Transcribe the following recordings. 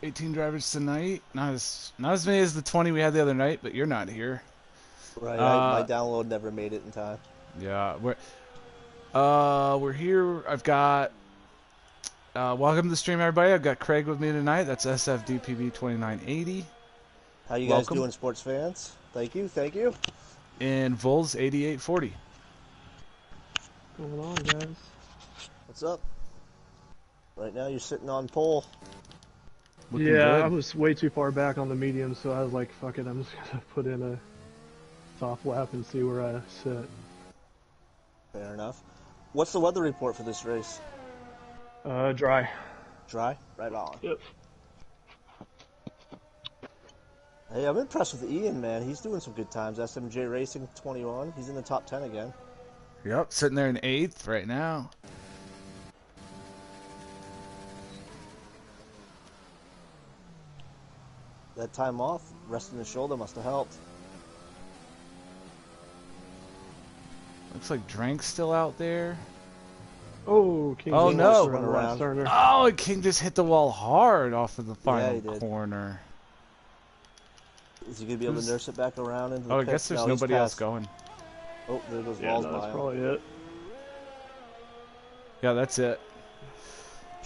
18 drivers tonight. Not as many as the 20 we had the other night, but you're not here. Right, my download never made it in time. Yeah, we're here. I've got welcome to the stream, everybody. I've got Craig with me tonight. That's SFDPV 2980. How you guys Welcome. doing, sports fans? Thank you, thank you. And Vols 8840. What's going on, guys? What's up? Right now you're sitting on pole. Looking yeah, good. I was way too far back on the medium, so I was like, fuck it, I'm just gonna put in a soft lap and see where I sit. Fair enough. What's the weather report for this race? Dry. Dry? Right on. Yep. Hey, I'm impressed with Ian, man. He's doing some good times. SMJ Racing 21. He's in the top 10 again. Yep, sitting there in 8th right now. That time off, resting the shoulder must have helped. Looks like Drank's still out there. Oh, King Oh, no. Run around. Oh, and King just hit the wall hard off of the final he did. corner. Is he going to be able to nurse it back around into the I guess there's nobody else going. Oh, there goes Yeah, Vols that's by him. probably it. Yeah, that's it.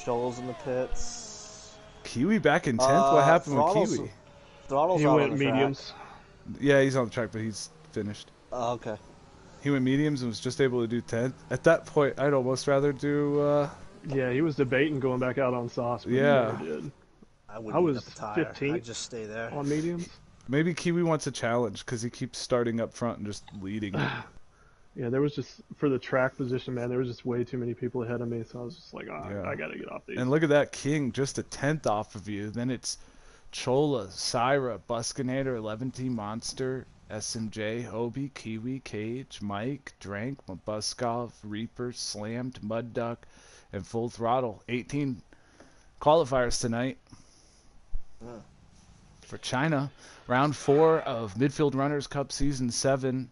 Cholo's in the pits. Kiwi back in 10th? What happened with Throttle's- Kiwi? Throttle's He out went on the track. mediums. Yeah, he's on the track, but he's finished. Oh, okay. He went mediums and was just able to do 10th. At that point, I'd almost rather do... Yeah, he was debating going back out on sauce, but Yeah. he never did. I wouldn't I eat was up the tire. 15th I'd just stay there. on mediums. Maybe Kiwi wants a challenge because he keeps starting up front and just leading. Yeah, there was just, for the track position, man, there was just way too many people ahead of me, so I was just like, oh, Yeah. I gotta get off these. And look at that, King, just a 10th off of you. Then it's Chola, Syra, Buskynator, Elleventy, Monster, SMJ, Hobie, Kiwi, Cage, Mike, Drank, Mabuskov, Reaper, Slammed, Mud Duck, and Full Throttle. 18 qualifiers tonight for China. Round 4 of Midfield Runners Cup Season 7.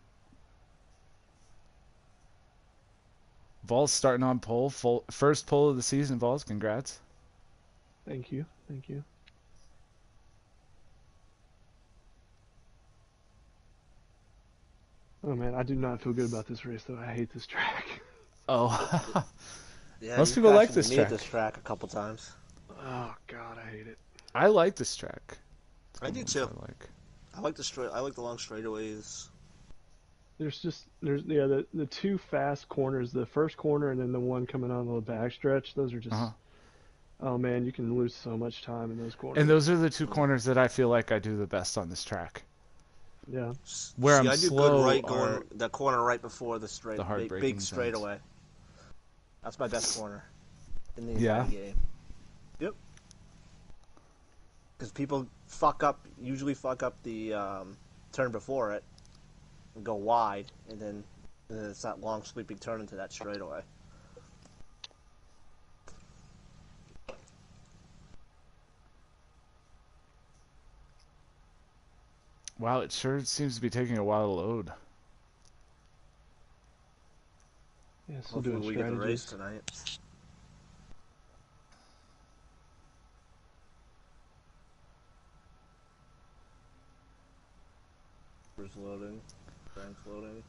Vols starting on pole. First pole of the season, Vols. Congrats. Thank you, thank you. Oh man, I do not feel good about this race though. I hate this track. Oh. Yeah, Most you people like crashed this into me track. at this track a couple times. Oh god, I hate it. I like this track. I do too. I like. I like the long straightaways. There's the two fast corners, the first corner and then the one coming on the back stretch. Those are just oh man, you can lose so much time in those corners. And those are the two corners that I feel like I do the best on this track. Yeah. Where I'm I do slow good right are going the corner right before the the hard big braking zones. straightaway. That's my best corner in the Yeah. entire game. Yep. Because people usually fuck up the turn before it and go wide, and then it's that long sweeping turn into that straightaway. Wow, it sure seems to be taking a while to load. Yeah, still Hopefully doing we get the race strategies. tonight. First loading, Frank's loading.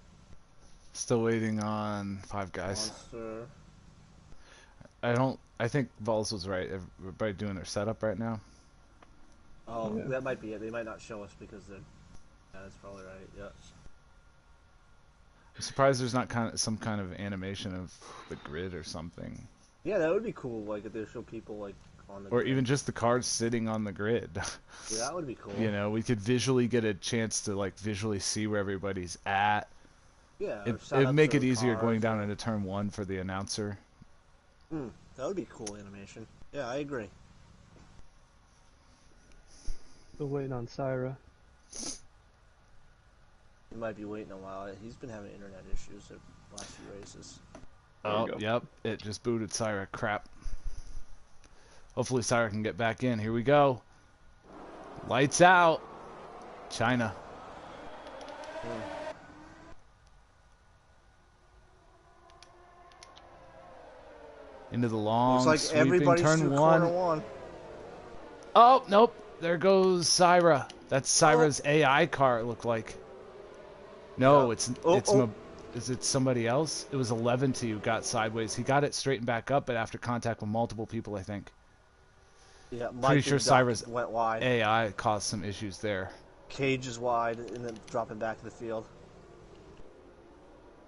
Still waiting on 5 guys. Monster. I think Vols was right. Everybody doing their setup right now. Oh, Yeah. that might be it. They might not show us because they're. Yeah, that's probably right. Yeah. I'm surprised there's not some kind of animation of the grid or something. Yeah, that would be cool. Like if they show people like on the. Or grid. even just the cars sitting on the grid. Yeah, that would be cool. You know, we could visually get a chance to like visually see where everybody's at. Yeah. It'd make it easier going down into turn 1 for the announcer. That would be cool animation. Yeah, I agree. Still waiting on Syra. He might be waiting a while. He's been having internet issues the last few races. Oh, you go. yep. It just booted Syra. Crap. Hopefully Syra can get back in. Here we go. Lights out. China. Into the long Looks like sweeping everybody's turn through 1. corner 1. Oh, nope. There goes Syra. That's Syra's AI car, it looked like. No, Yeah. Is it somebody else? It was Elleventy who got sideways. He got it straightened back up, but after contact with multiple people, I think. Yeah, Mike Pretty sure and Duck Syra's went wide. AI caused some issues there. Cage is wide and then dropping back to the field.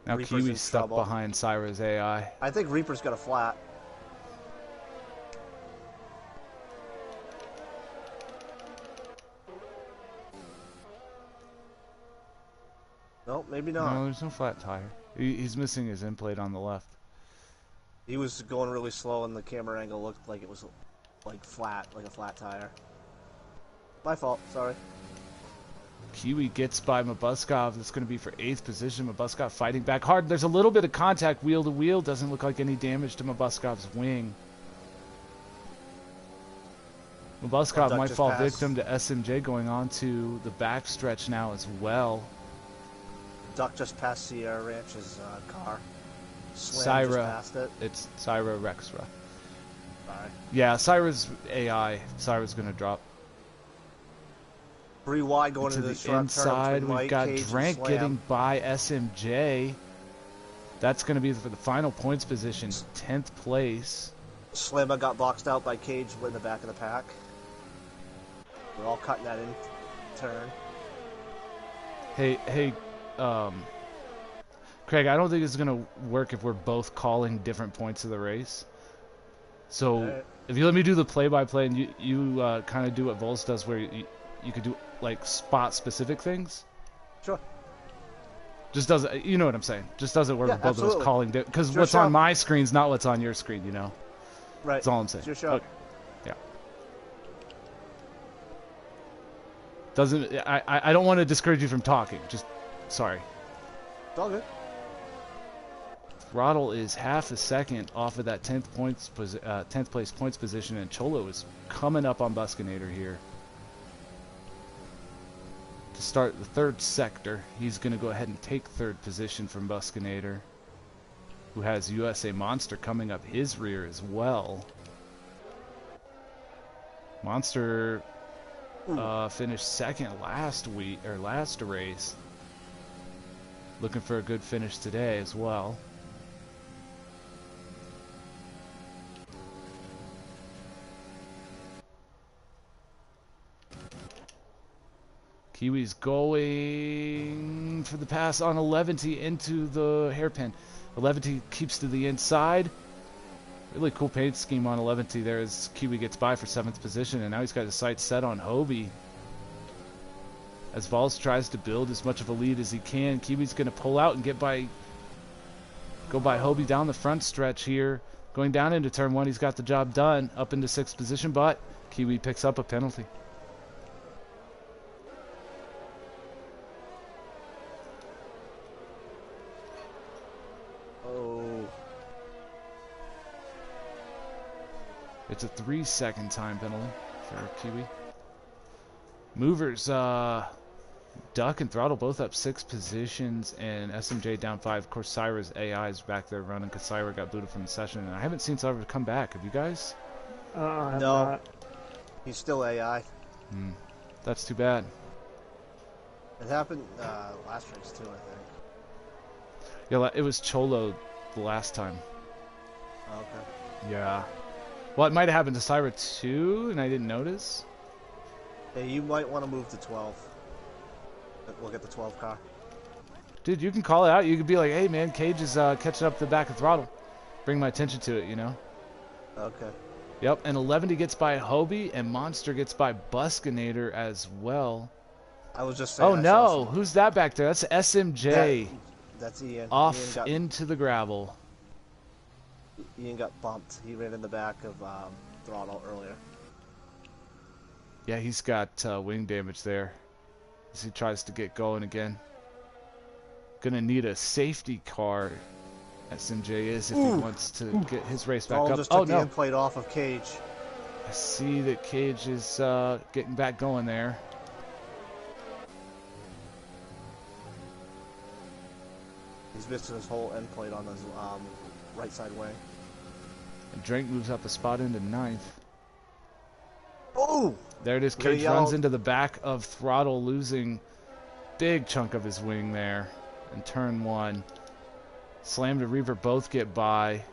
Now Reaper's Kiwi's in stuck trouble. behind Syra's AI. I think Reaper's got a flat. No, maybe not. No, there's no flat tire. He's missing his end plate on the left. He was going really slow, and the camera angle looked like it was like flat, like a flat tire. My fault. Sorry. Kiwi gets by Mabuskov. That's going to be for 8th position. Mabuskov fighting back hard. There's a little bit of contact wheel to wheel. Doesn't look like any damage to Mabuskov's wing. Mabuskov might fall victim to SMJ going on to the backstretch now as well. Duck just passed Sierra Ranch's car. Syra. Just passed it. It's Syra Rexra. Sorry. Yeah, Syra's AI. Syra's going to drop. 3 wide going To into the the sharp inside, turn. we've got Drank getting by SMJ. That's going to be for the final points position, 10th place. Slamma got boxed out by Cage in the back of the pack. We're all cutting that in turn. Hey, Craig, I don't think it's going to work if we're both calling different points of the race. So Right. if you let me do the play-by-play and you kind of do what Vols does where you could do like spot-specific things. Sure. Just doesn't, you know what I'm saying? Just doesn't work Yeah, with both of absolutely. us calling, because Sure, what's sure. on my screen's not what's on your screen, you know? Right. That's all I'm saying. It's your show. Okay. Yeah. Doesn't, I don't want to discourage you from talking. Just, sorry. It's all good. Throttle is half a second off of that 10th place points position, and Cholo is coming up on Buskynator here. To start the 3rd sector, he's going to go ahead and take 3rd position from Buskynator, who has USA Monster coming up his rear as well. Monster finished 2nd last race. Looking for a good finish today as well. Kiwi's going for the pass on Elleventy into the hairpin. Elleventy keeps to the inside. Really cool paint scheme on Elleventy there as Kiwi gets by for 7th position, and now he's got his sights set on Hobie. As Vols tries to build as much of a lead as he can, Kiwi's going to pull out and go by Hobie down the front stretch here. Going down into turn 1, he's got the job done. Up into 6th position, but Kiwi picks up a penalty. It's a 3-second time penalty for Kiwi. Movers, Duck and Throttle both up 6 positions, and SMJ down 5. Of course, Syra's AI is back there running because Syra got booted from the session, and I haven't seen Syra come back. Have you guys? No. He's still AI. That's too bad. It happened last race too, I think. Yeah, it was Cholo the last time. Oh, okay. Yeah. Well, it might have happened to Syra too, and I didn't notice. Hey, you might want to move to 12. Look at the 12 car. Dude, you can call it out. You could be like, hey, man, Cage is catching up the back of Throttle. Bring my attention to it, you know? Okay. Yep, and Elleventy gets by Hobie, and Monster gets by Buskynator as well. I was just saying. Oh, no. Who's that back there? That's SMJ. That's Ian. Off into the gravel. Ian got bumped. He ran in the back of Throttle earlier. Yeah, he's got wing damage there as he tries to get going again. Gonna need a safety car, SMJ is, if he wants to get his race back up. Just Oh, took the no. end plate off of Cage. I see that Cage is getting back going there. He's missing his whole end plate on his right side wing. And Drake moves up a spot into 9th. Oh! Ooh! There it is. Very Cage runs into the back of Throttle, losing big chunk of his wing there in turn 1. Slam to Reaper both get by.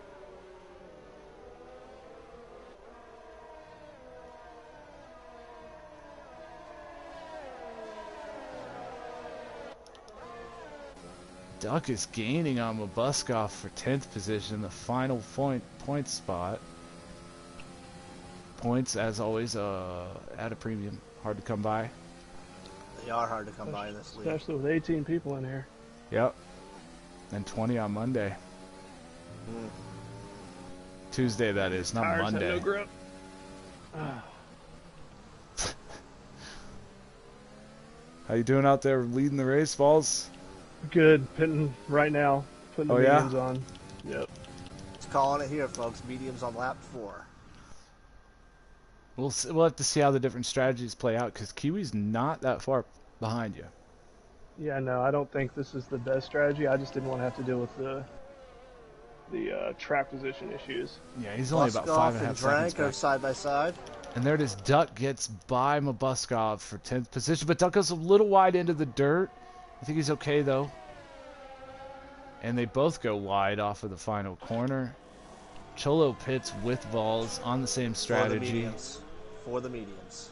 Duck is gaining on Mabuskov for 10th position, the final point spot. Points, as always, at a premium. Hard to come by. They are hard to come by in this league. Especially with 18 people in here. Yep. And 20 on Monday. Tuesday, that is, not Tires Monday. have no grip. How you doing out there leading the race, Vols? Good. Pitting right now. Putting the mediums on. Yep. Just calling it here, folks. Mediums on lap 4. We'll have to see how the different strategies play out, because Kiwi's not that far behind you. Yeah, no, I don't think this is the best strategy. I just didn't want to have to deal with the track position issues. Yeah, he's only about 5.5 seconds back. Side by side. And there it is. Duck gets by Mabuskov for 10th position, but Duck goes a little wide into the dirt. I think he's okay, though. And they both go wide off of the final corner. Cholo pits with Vols on the same strategy. For the mediums.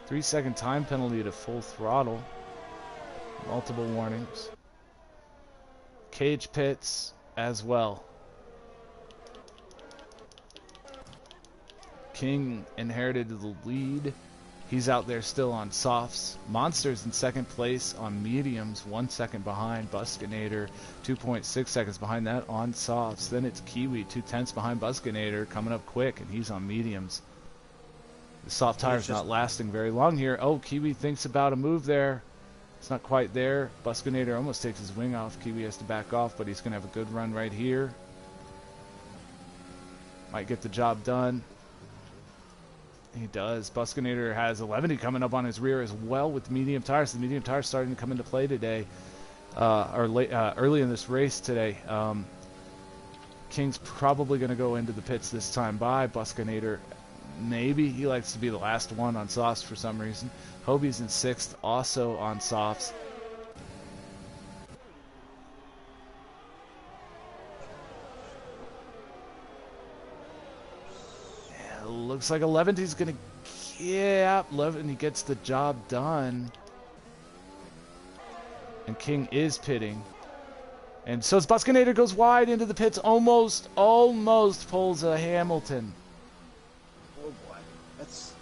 3-second time penalty to full throttle. Multiple warnings. Cage pits as well. King inherited the lead. He's out there still on softs. Monster's in second place on mediums, 1 second behind. Buskynator, 2.6 seconds behind that on softs. Then it's Kiwi, 2/10 behind Buskynator, coming up quick, and he's on mediums. The soft tire's not lasting very long here. Oh, Kiwi thinks about a move there. It's not quite there. Buskynator almost takes his wing off. Kiwi has to back off, but he's going to have a good run right here. Might get the job done. He does. Buskynator has Elleventy coming up on his rear as well with medium tires. The medium tires starting to come into play today, early in this race today. King's probably going to go into the pits this time by. Buskynator, maybe. He likes to be the last one on softs for some reason. Hobie's in 6th, also on softs. Looks like Elleventy's going to... Yeah, Elleventy gets the job done. And King is pitting. And so Buskynator goes wide into the pits. Almost pulls a Hamilton. Oh, boy. That's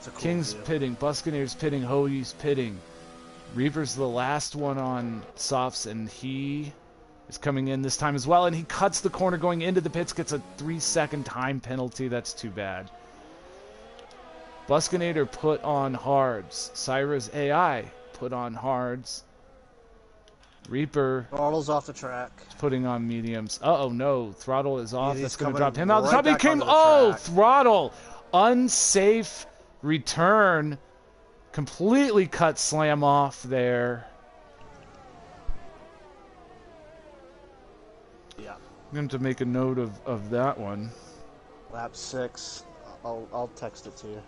a cool King's deal. pitting. Buskynator's pitting. Hodie's pitting. Reaper's the last one on softs, and he... is coming in this time as well, and he cuts the corner going into the pits, gets a 3-second time penalty. That's too bad. Buskynator put on hards. Syra's AI put on hards. Reaper Throttle's off the track. putting on mediums. Uh-oh, no. Throttle is off. He's That's going to coming drop him out. The right top he back came. onto the Oh, track. Throttle. Unsafe return. Completely cut Slam off there. Yeah. I'm going to make a note of that one. Lap 6. I'll text it to you.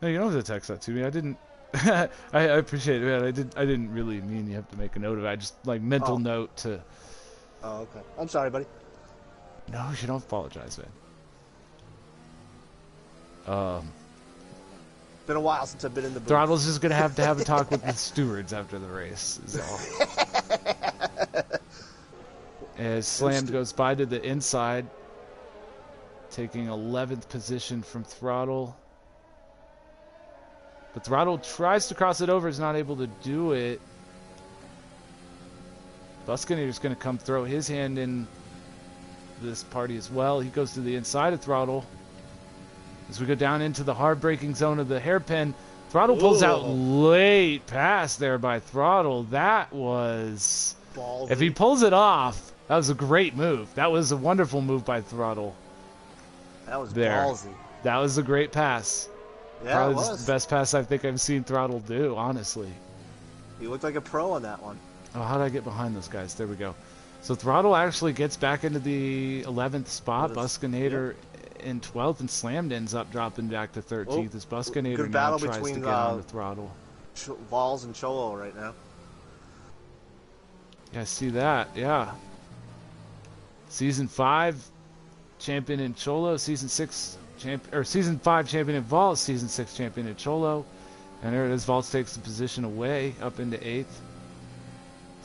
No, you don't have to text that to me. I didn't. I appreciate it, man. I didn't really mean you have to make a note of it. I just like mental note to. Oh, okay. I'm sorry, buddy. No, you don't apologize, man. Been a while since I've been in the booth. Throttle's just gonna have a talk with the stewards after the race. Is all. As Slam goes by to the inside, taking 11th position from Throttle. But Throttle tries to cross it over, is not able to do it. Buskynator's going to come throw his hand in this party as well. He goes to the inside of Throttle. As we go down into the hard-braking zone of the hairpin, Throttle pulls out late pass there by Throttle. That was... Ballsy. If he pulls it off, that was a great move. That was a wonderful move by Throttle. That was There. ballsy. That was a great pass. Yeah, Probably it was. the best pass I think I've seen Throttle do, honestly. He looked like a pro on that one. Oh, how did I get behind those guys? There we go. So Throttle actually gets back into the 11th spot. Buskynator in 12th, and Slammed ends up dropping back to 13th as Buskynator good now battle tries between, to get on the Throttle. Vols and Cholo right now. Yeah, I see that. Yeah. Season 5 champion in Cholo, Season 6 Season 5 champion in Vols, Season 6 champion in Cholo. And there it is. Vols takes the position away up into 8th.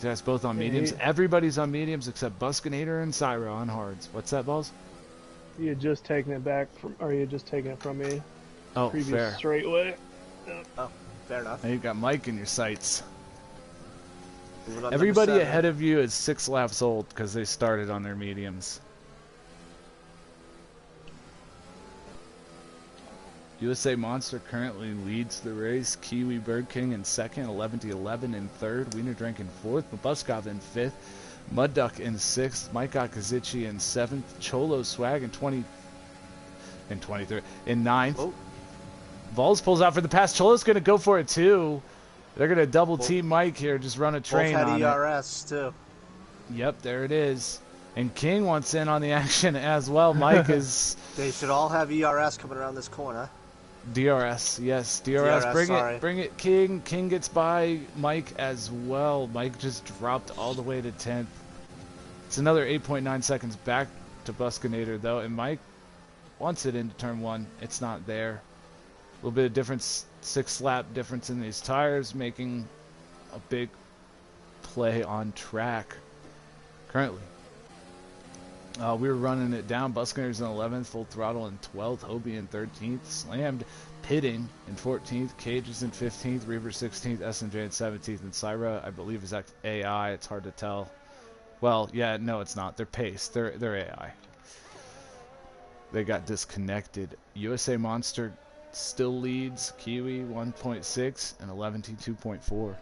That's both on mediums. Everybody's on mediums except Buskynator and Syra on hards. What's that, Vols? You had just taken it back from, or you had just taken it from me. Oh, Previous fair. straightaway. Oh, fair enough. Now you've got Mike in your sights. Everybody ahead of you is 6 laps old because they started on their mediums. USA Monster currently leads the race. KiwiBirdKing in second. Elleventy 11 in third. Wiener Drink in fourth. Mabuskov in fifth. Mud Duck in sixth. Mike Akazici in seventh. Cholo Swag in 23rd. In ninth. Oh. Vols pulls out for the pass. Cholo's going to go for it too. They're going to double team Mike here. Just run a train on it. Both had ERS too. Yep, there it is. And King wants in on the action as well. Mike is... They should all have ERS coming around this corner. DRS, yes, DRS, bring it, King. King gets by Mike as well. Mike just dropped all the way to 10th. It's another 8.9 seconds back to Buskynator though, and Mike wants it into turn 1. It's not there. A little bit of difference, 6 lap difference in these tires, making a big play on track currently. We were running it down. Buskynator's in 11th, Full Throttle in 12th, Hobie in 13th, Slammed pitting in 14th, Cage is in 15th, Reaver 16th, SMJ in 17th, and Syra, I believe, is AI. It's hard to tell. Well, yeah, no, it's not. They're paced. They're AI. They got disconnected. USA Monster still leads. Kiwi 1.6 and Elleventy 2.4.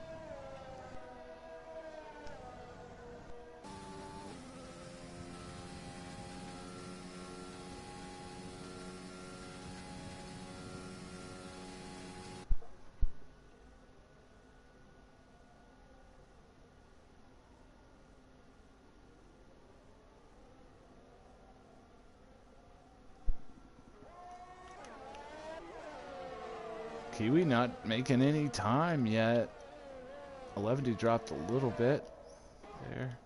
Kiwi not making any time yet. Elleventy dropped a little bit there.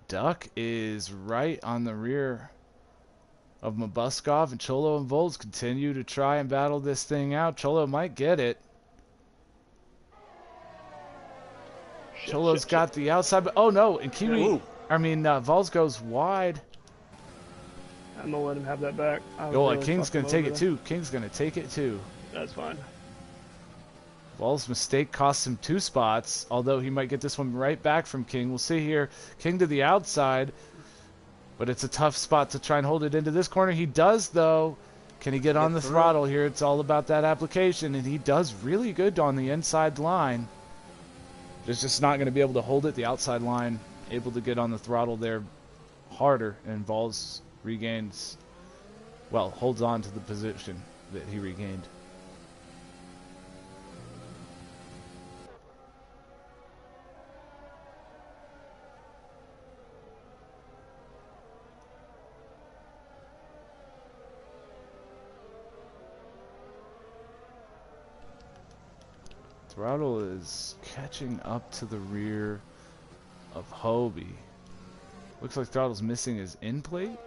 Duck is right on the rear of Mabuskov, and Cholo and Vols continue to try and battle this thing out. Cholo might get it. Cholo's got the outside, but oh no, and Kiwi, Vols goes wide. I'm gonna let him have that back. Oh, King's gonna take it too. King's gonna take it too. That's fine. Vols' mistake costs him 2 spots, although he might get this one right back from King. We'll see here. King to the outside, but it's a tough spot to try and hold it into this corner. He does, though. Can he get on the throttle here? It's all about that application, and he does really good on the inside line. There's just not going to be able to hold it. The outside line able to get on the throttle there harder, and Vols regains, well, holds on to the position that he regained. Throttle is catching up to the rear of Hobie. Looks like Throttle's missing his end plate.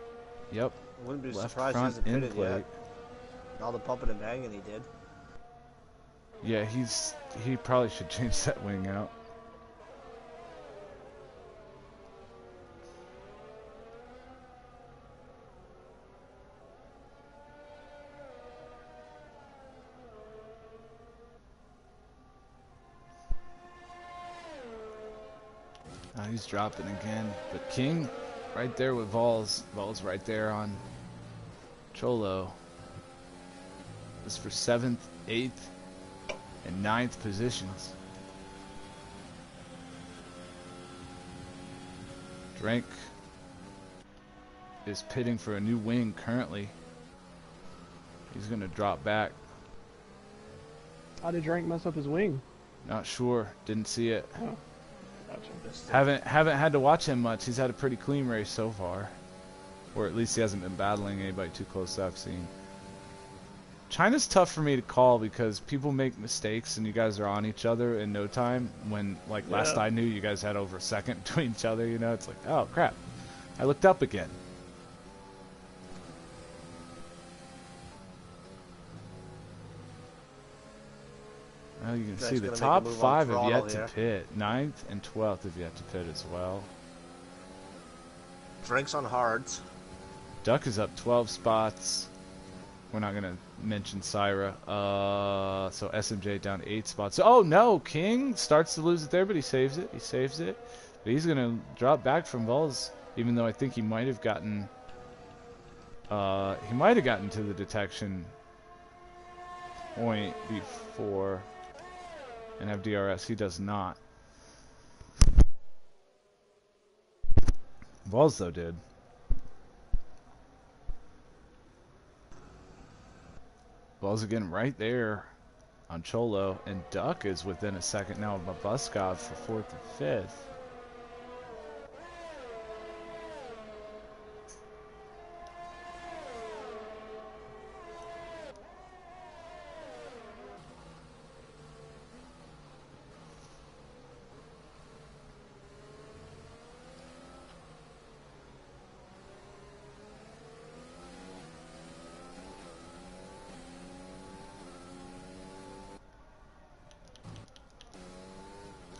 Yep. Wouldn't be Left surprised front he hasn't end pitted plate. yet. All the pumping and banging he did. Yeah, he probably should change that wing out. He's dropping again, but King right there with Vols. Vols right there on Cholo. This is for 7th, 8th, and 9th positions. Drink is pitting for a new wing currently. He's going to drop back. How did Drink mess up his wing? Not sure. Didn't see it. Oh. Gotcha. Haven't had to watch him much. He's had a pretty clean race so far, or at least he hasn't been battling anybody too close that I've seen. China's tough for me to call because people make mistakes and you guys are on each other in no time. When, like, last I knew, you guys had over a second between each other, you know? It's like, oh, crap. I looked up again. Well, you can see the top 5 have yet to pit. 9th and 12th have yet to pit as well. Drinks on hards. Duck is up 12 spots. We're not going to mention Syra. So SMJ down 8 spots. Oh, no. King starts to lose it there, but he saves it. He saves it. But he's going to drop back from Vols, even though I think he might have gotten... he might have gotten to the detection point before and have DRS. He does not. Vols, though, did. Vols again right there on Cholo, and Duck is within a second now of Buskov for 4th and 5th.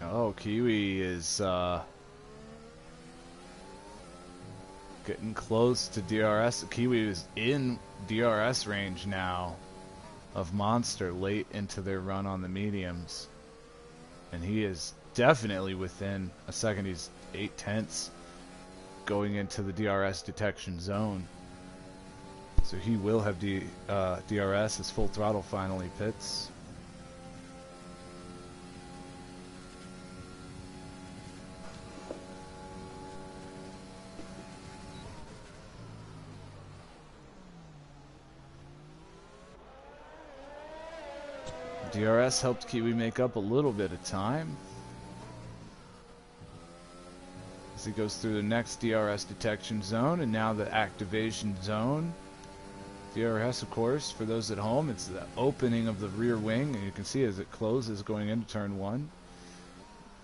Oh, Kiwi is getting close to DRS. Kiwi is in DRS range now of Monster late into their run on the mediums. And he is definitely within a second. He's 8/10 going into the DRS detection zone. So he will have DRS as Full Throttle finally pits. DRS helped Kiwi make up a little bit of time as he goes through the next DRS detection zone and now the activation zone. DRS, of course, for those at home, it's the opening of the rear wing, and you can see as it closes going into turn 1.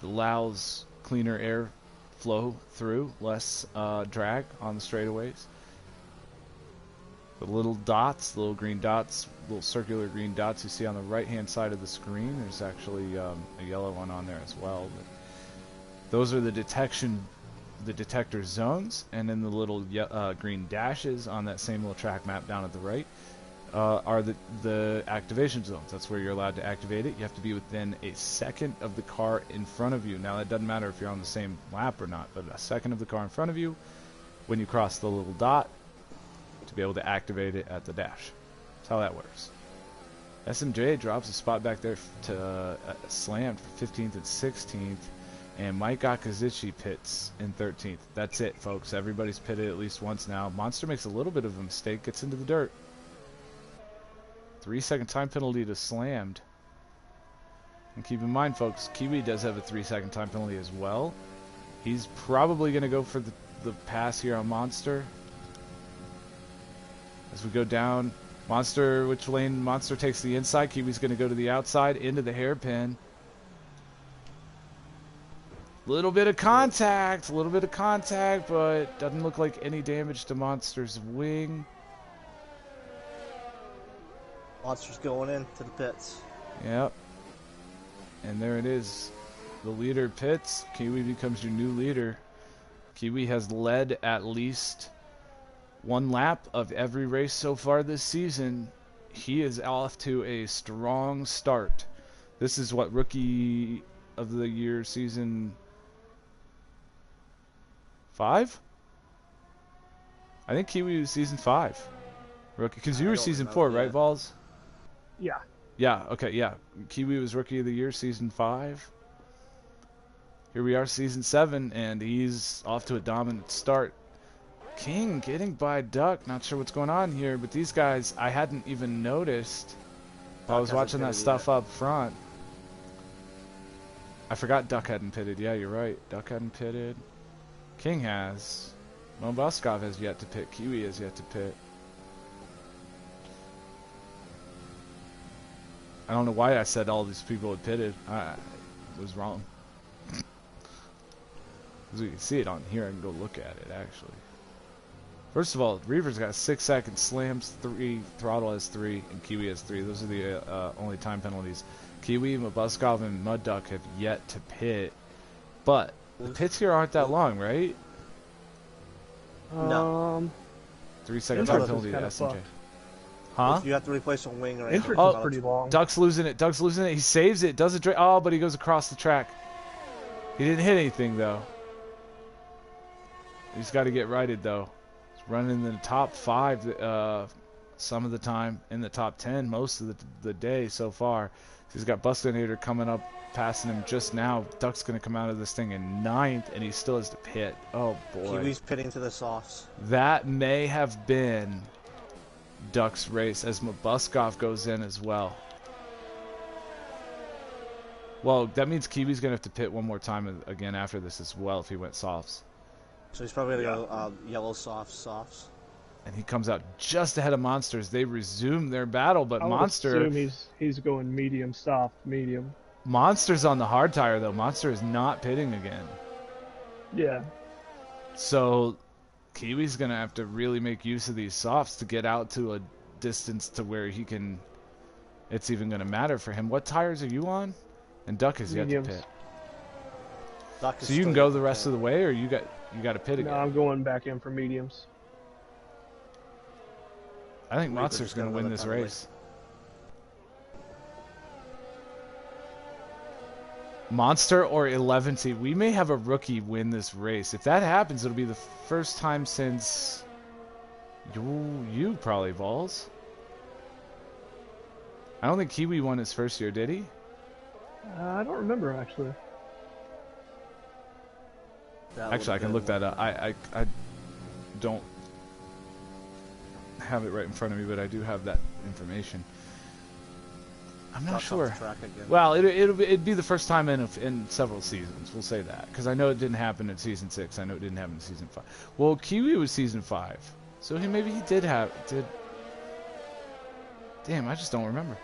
It allows cleaner air flow through, less drag on the straightaways. The little dots, the little green dots, little circular green dots you see on the right-hand side of the screen. There's actually a yellow one on there as well. But those are the detector zones, and then the little green dashes on that same little track map down at the right are the activation zones. That's where you're allowed to activate it. You have to be within a second of the car in front of you. Now, that doesn't matter if you're on the same lap or not, but a second of the car in front of you when you cross the little dot, to be able to activate it at the dash. That's how that works. SMJ drops a spot back there to slammed for 15th and 16th, and Mike Akazuchi pits in 13th. That's it, folks. Everybody's pitted at least once now. Monster makes a little bit of a mistake, gets into the dirt. 3-second time penalty to slammed. And keep in mind, folks, Kiwi does have a 3-second time penalty as well. He's probably going to go for the pass here on Monster. As we go down, Monster, which lane? Monster takes the inside. Kiwi's going to go to the outside, into the hairpin. Little bit of contact, but doesn't look like any damage to Monster's wing. Monster's going into the pits. Yep. And there it is. The leader pits. Kiwi becomes your new leader. Kiwi has led at least one lap of every race so far this season. He is off to a strong start. This is what, Rookie of the Year season 5? I think Kiwi was season 5. Rookie, because you were season 4, right, Vols? Yeah. Yeah, okay, yeah. Kiwi was Rookie of the Year season 5. Here we are, season 7, and he's off to a dominant start. King getting by Duck. Not sure what's going on here, but these guys, I hadn't even noticed. I was watching that stuff up front. I forgot Duck hadn't pitted. Yeah, you're right. Duck hadn't pitted. King has. Mobuskov has yet to pit. Kiwi has yet to pit. I don't know why I said all these people had pitted. I was wrong. As you can see it on here, I can go look at it, actually. First of all, Reaver's got 6 seconds, Slams 3, Throttle has 3, and Kiwi has 3. Those are the only time penalties. Kiwi, Mobuskov, and Mud Duck have yet to pit. But the pits here aren't that long, right? No. 3 second time penalty to SMJ. Huh? You have to replace a wing or Entrance anything. is pretty long. Duck's losing it. Duck's losing it. He saves it. Does it. Oh, but he goes across the track. He didn't hit anything, though. He's got to get righted, though. He's running in the top 5 some of the time, in the top 10 most of the day so far. He's got Buskynator coming up, passing him just now. Duck's going to come out of this thing in 9th, and he still has to pit. Oh, boy. Kiwi's pitting to the softs. That may have been Duck's race, as Mobuskov goes in as well. Well, that means Kiwi's going to have to pit one more time again after this as well if he went softs. So he's probably going to go yellow softs. And he comes out just ahead of Monsters. They resume their battle, but I would Monster... assume he's going medium, soft, medium. Monster's on the hard tire, though. Monster is not pitting again. Yeah. So Kiwi's going to have to really make use of these softs to get out to a distance to where he can... It's even going to matter for him. What tires are you on? And Duck is yet to pit. So you can go the rest of the way, or you got to pit again? No, I'm going back in for mediums. I think Monster's going to win this race. Monster or Elleventy. We may have a rookie win this race. If that happens, it'll be the first time since you probably, Vols. I don't think Kiwi won his first year, did he? I don't remember, actually. Actually, I can look that up. I don't have it right in front of me, but I do have that information. I'm not sure. Well, it'd be the first time in several seasons. We'll say that, because I know it didn't happen in season 6. I know it didn't happen in season 5. Well, Kiwi was season 5, so maybe he did. Damn, I just don't remember.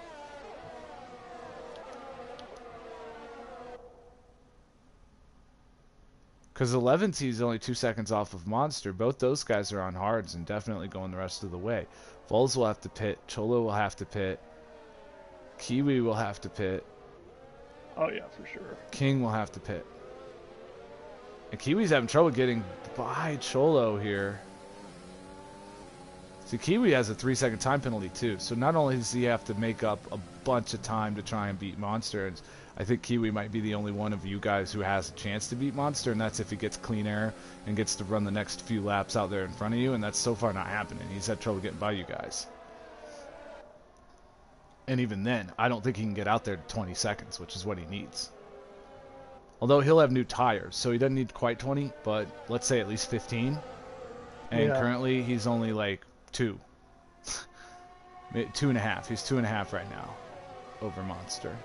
Because Elleventy is only 2 seconds off of Monster. Both those guys are on hards and definitely going the rest of the way. Vols will have to pit. Cholo will have to pit. Kiwi will have to pit. Oh, yeah, for sure. King will have to pit. And Kiwi's having trouble getting by Cholo here. See, Kiwi has a 3 second time penalty too. So not only does he have to make up a bunch of time to try and beat Monster, and I think Kiwi might be the only one of you guys who has a chance to beat Monster, and that's if he gets clean air and gets to run the next few laps out there in front of you, and that's so far not happening. He's had trouble getting by you guys. And even then, I don't think he can get out there to 20 seconds, which is what he needs. Although he'll have new tires, so he doesn't need quite 20, but let's say at least 15. And currently he's only like 2. 2.5. He's 2.5 right now over Monster.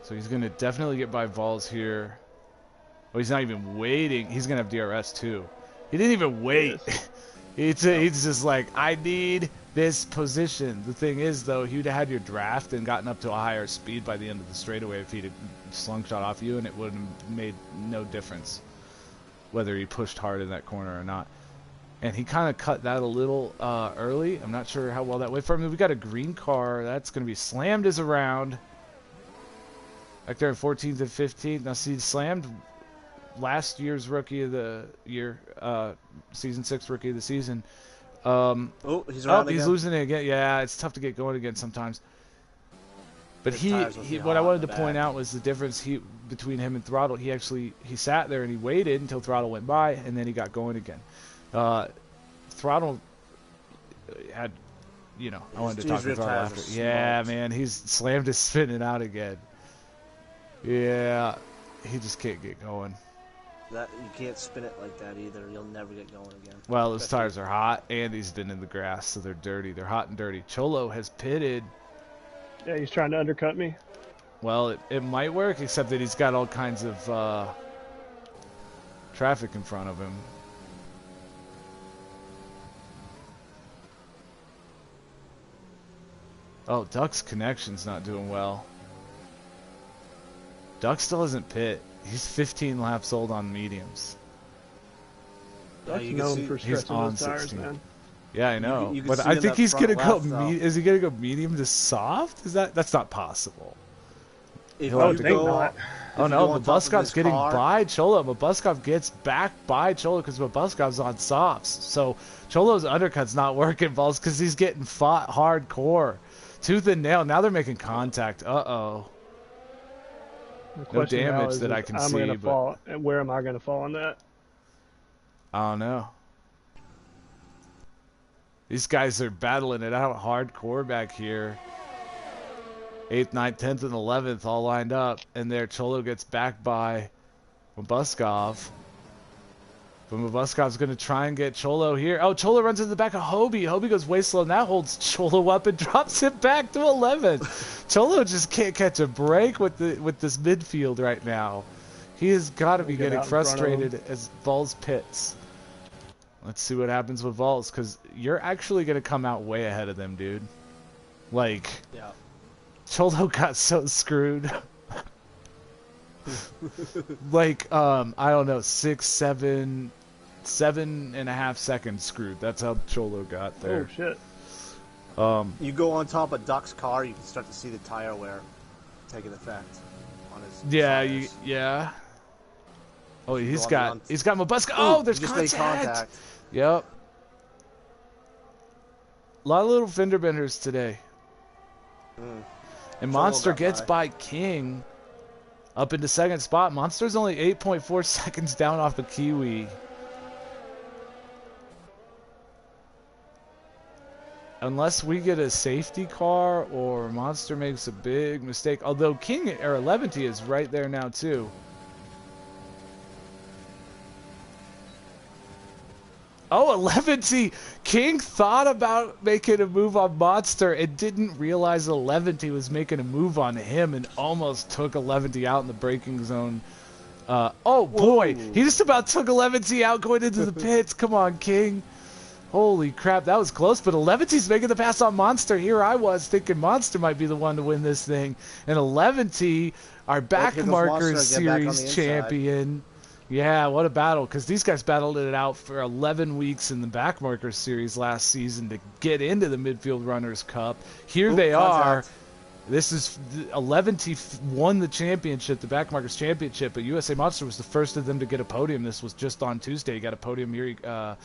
So he's going to definitely get by Vols here. Oh, he's not even waiting. He's going to have DRS too. He didn't even wait. He's just like, I need this position. The thing is, though, you'd have had your draft and gotten up to a higher speed by the end of the straightaway if he'd slung shot off you, and it would have made no difference whether he pushed hard in that corner or not. And he kind of cut that a little early. I'm not sure how well that went for him. We got a green car. That's going to be slammed as a round. Back there in 14th and 15th. Now, see, slammed last year's rookie of the year, season 6 rookie of the season. He's around he's again. losing it again. Yeah, it's tough to get going again sometimes. But what I wanted to point out was the difference between him and Throttle. He sat there and he waited until Throttle went by, and then he got going again. Throttle had, I wanted to talk to Throttle after. Yeah, man, he's slammed his spinning out again. Yeah, he just can't get going. You can't spin it like that either. You'll never get going again. Well, those tires are hot, and he's been in the grass, so they're dirty. They're hot and dirty. Cholo has pitted. Yeah, he's trying to undercut me. Well, it might work, except that he's got all kinds of traffic in front of him. Oh, Duck's connection's not doing well. Duck still hasn't pit. He's 15 laps old on mediums. Duck's known for He's stretching on those tires, 16. man. Yeah, I know. You can But see I in think that he's gonna front go. left, Is he gonna go medium to soft? That's not possible. If He'll you have to go, not. Oh if you no, go on top of Mabuskov's his getting car- by Cholo. Mabuskov gets back by Cholo because Mabuskov's on softs. So Cholo's undercut's not working, Vols, because he's getting fought hardcore. Tooth and nail. Now they're making contact. Uh-oh. The No question now damage is that if I can I'm see, gonna but fall, and where am I gonna fall on that? I don't know. These guys are battling it out hardcore back here. 8th, 9th, 10th, and 11th all lined up. And there Cholo gets back by Mabuskov. But Mabuskov's going to try and get Cholo here. Oh, Cholo runs into the back of Hobie. Hobie goes way slow. Now holds Cholo up and drops it back to 11th. Cholo just can't catch a break with this midfield right now. He has got to be Get getting out in front of him. frustrated as Vols pits. Let's see what happens with Vols, because you're actually going to come out way ahead of them, dude. Like, Yeah. Cholo got so screwed. Like, I don't know, 6, 7, 7.5 seconds screwed. That's how Cholo got there. Oh shit! You go on top of Duck's car, you can start to see the tire wear taking effect on his Yeah, tires. yeah. Oh, he's on got the Mabuska. Ooh, Oh, there's you just made contact. contact. Yep. A lot of little fender benders today. And Cholo Monster got gets by. by King up into second spot. Monster's only 8.4 seconds down off the Kiwi. Unless we get a safety car or Monster makes a big mistake. Although King or Elleventy is right there now too. Oh, Elleventy! King thought about making a move on Monster and didn't realize Elleventy was making a move on him and almost took Elleventy out in the braking zone. Oh boy, he just about took Elleventy out going into the pits. Come on, King. Holy crap, that was close, but Elleventy's making the pass on Monster. Here I was thinking Monster might be the one to win this thing. And Elleventy, our back here goes markers Monster again, back on the series inside. champion. Yeah, what a battle, because these guys battled it out for 11 weeks in the backmarker series last season to get into the Midfield Runners Cup. Here Ooh, they contact. are. This is Elleventy won the championship, the backmarkers championship, but USA Monster was the first of them to get a podium. This was just on Tuesday. He got a podium here.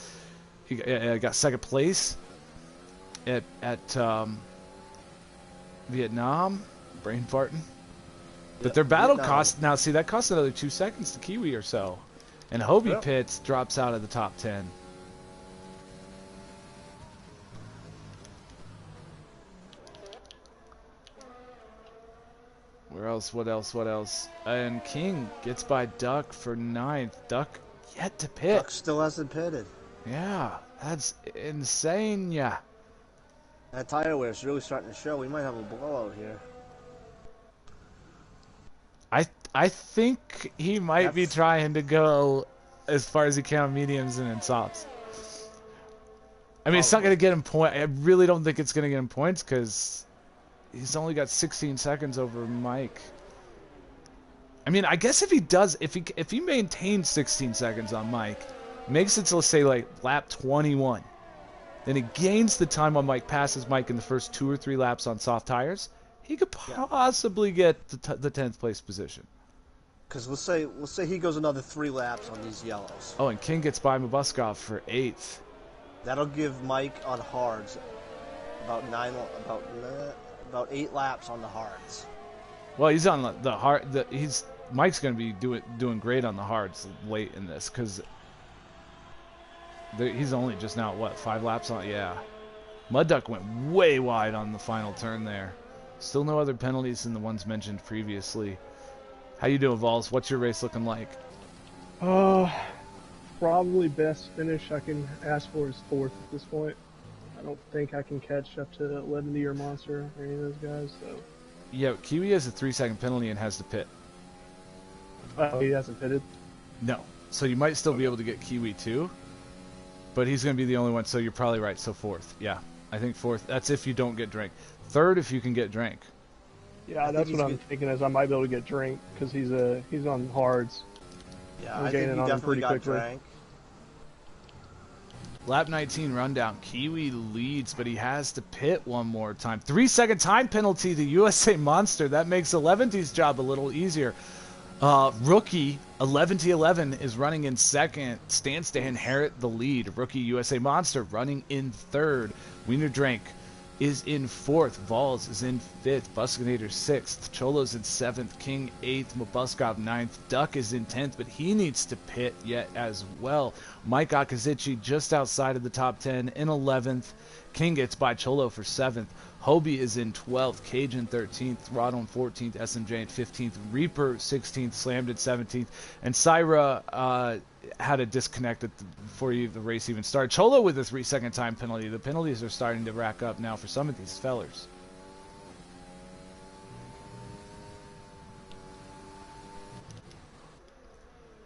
He got second place at Vietnam. Brain farting. But Yep, their battle Vietnam. cost, now see, that costs another 2 seconds to Kiwi or so. And Hobie Yep. Pitts drops out of the top 10. Where else? What else? What else? And King gets by Duck for 9th. Duck yet to pit. Duck still hasn't pitted. Yeah, that's insane. Yeah. That tire wear is really starting to show. We might have a blowout here. I think he might be That's- trying to go as far as he can on mediums and in softs. I mean, it's not going to get him point. I really don't think it's going to get him points because he's only got 16 seconds over Mike. I mean, I guess if he does, if he maintains 16 seconds on Mike, makes it to, let's say, like lap 21, then he gains the time on Mike, passes Mike in the first 2 or 3 laps on soft tires, he could possibly get the 10th place position. Because let's say he goes another 3 laps on these yellows. Oh, and King gets by Mabuskov for 8th. That'll give Mike on hards about 8 laps on the hards. Well, he's on the hard. Mike's going to be doing great on the hards late in this because he's only just now what 5 laps on. Yeah, Mud Duck went way wide on the final turn there. Still no other penalties than the ones mentioned previously. How you doing, Vols? What's your race looking like? Probably best finish I can ask for is 4th at this point. I don't think I can catch up to Elleventy or Monster or any of those guys. So. Yeah, Kiwi has a 3-second penalty and has to pit. Oh, he hasn't pitted? No. So you might still be able to get Kiwi too, but he's going to be the only one, so you're probably right. So fourth. Yeah, I think fourth. That's if you don't get Drink. Third if you can get Drink. Yeah, that's what I'm thinking is I might be able to get Drink because he's on hards. Yeah, I think he definitely got Drink. Lap 19 rundown. Kiwi leads, but he has to pit one more time. 3-second time penalty to USA Monster. That makes Elleventy's job a little easier. Rookie Elleventy is running in second. Stands to inherit the lead. Rookie USA Monster running in third. Wiener Drank is in fourth. Vols is in fifth. Buskynator sixth. Cholo's in seventh. King eighth. Mabuskov ninth. Duck is in 10th, but he needs to pit yet as well. Mike Akazici just outside of the top 10 in 11th. King gets by Cholo for 7th. Hobie is in 12th. Cage in 13th. Throttle in 14th. SMJ in 15th. Reaper 16th. Slammed in 17th. And Syra had a disconnect before the race even started. Cholo with a 3-second time penalty. The penalties are starting to rack up now for some of these fellers.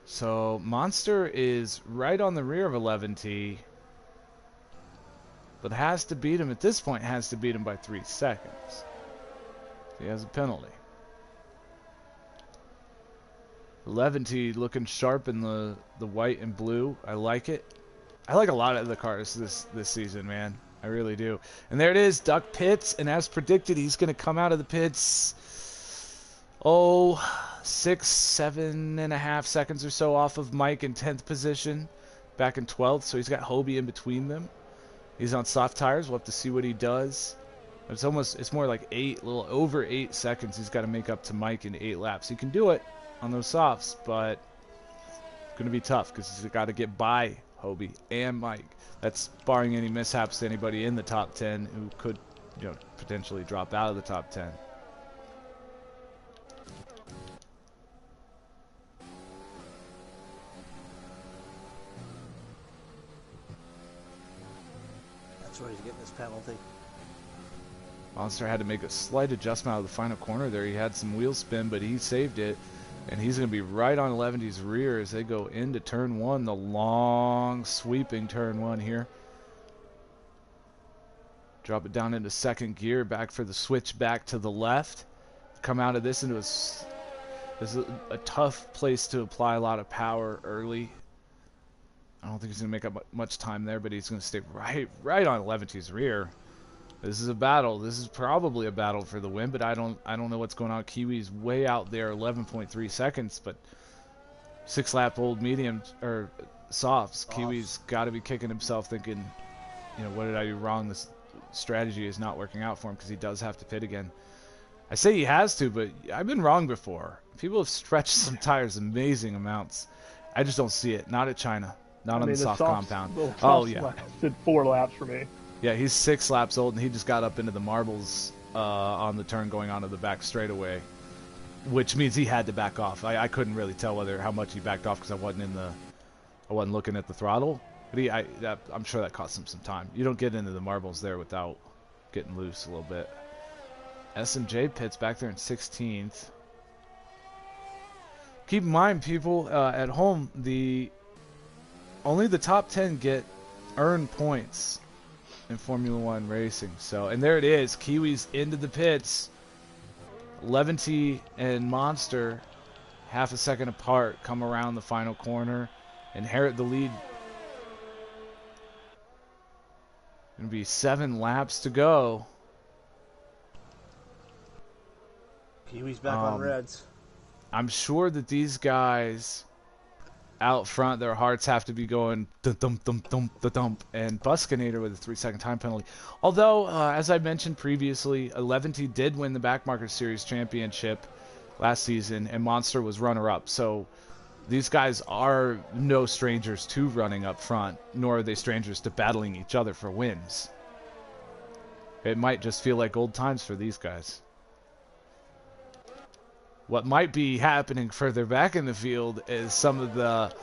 So Monster is right on the rear of Elleventy, but has to beat him at this point. Has to beat him by 3 seconds. He has a penalty. Elleventy looking sharp in the white and blue. I like it. I like a lot of the cars this season, man. I really do. And there it is. Duck pits, and as predicted, he's going to come out of the pits. 7.5 seconds or so off of Mike in 10th position, back in 12th. So he's got Hobie in between them. He's on soft tires. We'll have to see what he does. It's more like a little over 8 seconds he's got to make up to Mike in 8 laps. He can do it on those softs, but it's going to be tough because he's got to get by Hobie and Mike. That's barring any mishaps to anybody in the top 10 who could, potentially drop out of the top 10. That's where he's getting this penalty. Monster had to make a slight adjustment out of the final corner there. He had some wheel spin, but he saved it. And he's going to be right on Elleventy's rear as they go into turn 1, the long sweeping turn 1 here. Drop it down into second gear, back for the switch back to the left. Come out of this into this is a tough place to apply a lot of power early. I don't think he's going to make up much time there, but he's going to stay right on Elleventy's rear. This is a battle. This is probably a battle for the win, but I don't know what's going on. Kiwi's way out there, 11.3 seconds, but 6-lap old mediums or softs. Kiwi's got to be kicking himself, thinking, what did I do wrong? This strategy is not working out for him because he does have to pit again. I say he has to, but I've been wrong before. People have stretched some tires amazing amounts. I just don't see it. Not at China. Not on the soft compound. Oh yeah, did 4 laps for me. Yeah, he's 6 laps old, and he just got up into the marbles on the turn going onto the back straightaway, which means he had to back off. I couldn't really tell how much he backed off because I wasn't looking at the throttle. But I'm sure that cost him some time. You don't get into the marbles there without getting loose a little bit. SMJ pits back there in 16th. Keep in mind, people at home, only the top 10 earn points in Formula One racing. So, and there it is. Kiwi's into the pits. Elleventy and Monster, half a second apart, come around the final corner, inherit the lead. Gonna be 7 laps to go. Kiwi's back on reds. I'm sure that these guys out front, their hearts have to be going dump, and Buskynator with a 3-second time penalty. Although, as I mentioned previously, Elleventy did win the Backmarker Series championship last season, and Monster was runner-up. So these guys are no strangers to running up front, nor are they strangers to battling each other for wins. It might just feel like old times for these guys. What might be happening further back in the field is some of the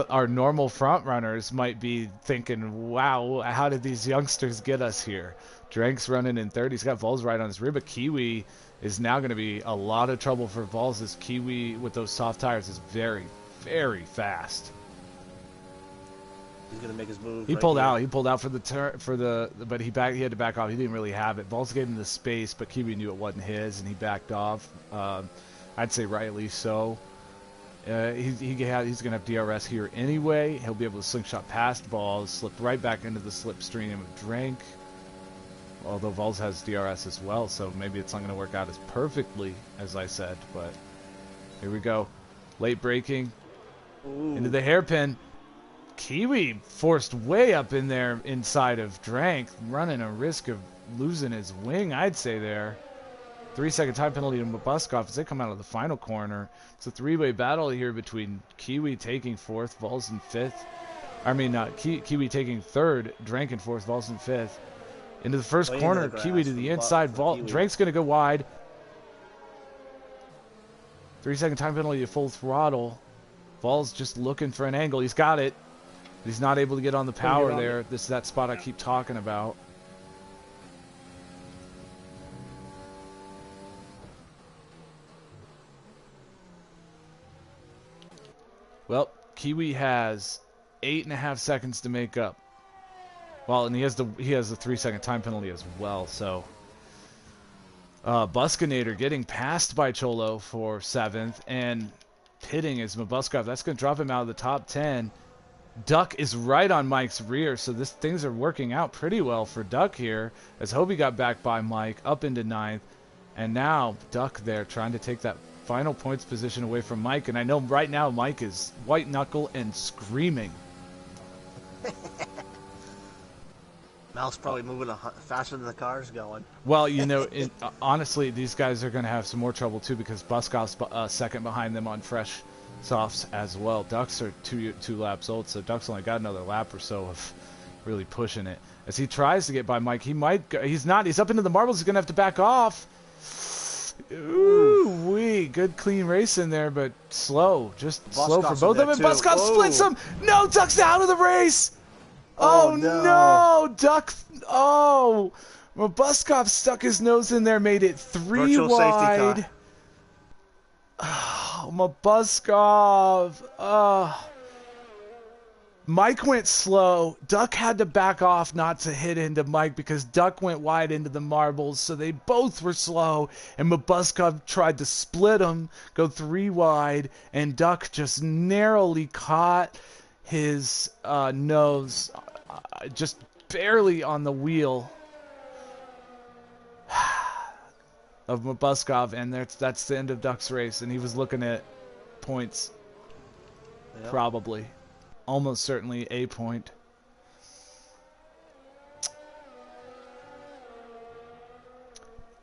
our normal front runners might be thinking, wow, how did these youngsters get us here? Drank's running in third. He's got Vols right on his rear, but Kiwi is now going to be a lot of trouble for Vols, as Kiwi with those soft tires is very, very fast. He's gonna make his move. He pulled out. He pulled out for the turn but he had to back off. He didn't really have it. Vols gave him the space, but Kiwi knew it wasn't his, and he backed off. I'd say rightly so. He's gonna have DRS here anyway. He'll be able to slingshot past Vols, slip right back into the slipstream of Drank. Although Vols has DRS as well, so maybe it's not going to work out as perfectly as I said. But here we go, late braking into the hairpin. Kiwi forced way up in there inside of Drank, running a risk of losing his wing, I'd say there. 3-second time penalty to Buskov as they come out of the final corner. It's a three-way battle here between Kiwi taking fourth, Vols in fifth. Kiwi taking third, Drank in fourth, Vols in fifth. Into the first corner, Kiwi to the inside, Drake's going to go wide. 3-second time penalty to full throttle. Vols just looking for an angle. He's got it. He's not able to get on the power there. This is that spot I keep talking about. Well, Kiwi has 8.5 seconds to make up. Well, and he has the 3-second time penalty as well. So, Buskynator getting passed by Cholo for 7th, and pitting is Mabuskov. That's going to drop him out of the top 10. Duck is right on Mike's rear, so things are working out pretty well for Duck here, as Hobie got back by Mike up into 9th, and now Duck there trying to take that final points position away from Mike, and I know right now Mike is white knuckle and screaming. Mouth's probably moving faster than the car's going. Well, you know, honestly, these guys are going to have some more trouble too, because Buskov's second behind them on fresh softs as well. Ducks are two laps old, so Ducks only got another lap or so of really pushing it. As he tries to get by Mike, he's not. He's up into the marbles. He's going to have to back off. Ooh wee, good clean race in there, but slow. Just slow for both of them. And Buskov splits him. No, Duck's out of the race. Oh no, Duck. Oh, well, Buskov stuck his nose in there, made it 3 Virtual wide. Oh, Mabuskov. Mike went slow. Duck had to back off not to hit into Mike because Duck went wide into the marbles, so they both were slow. And Mabuskov tried to split them, go 3 wide, and Duck just narrowly caught his nose just barely on the wheel of Mabuskov, and that's the end of Duck's race. And he was looking at points, probably. Almost certainly a point.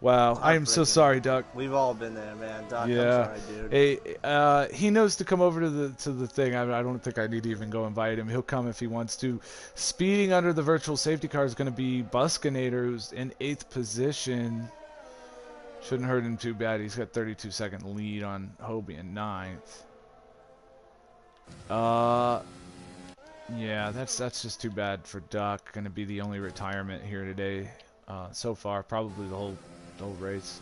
Wow, I am so sorry, Duck. We've all been there, man. Duck, yeah. I'm sorry, dude. Hey, he knows to come over to the thing. I don't think I need to even go invite him. He'll come if he wants to. Speeding under the virtual safety car is going to be Buskynator, who's in 8th position. Shouldn't hurt him too bad. He's got 32-second lead on Hobie in 9th. Yeah, that's just too bad for Duck. Going to be the only retirement here today, so far. Probably the whole race.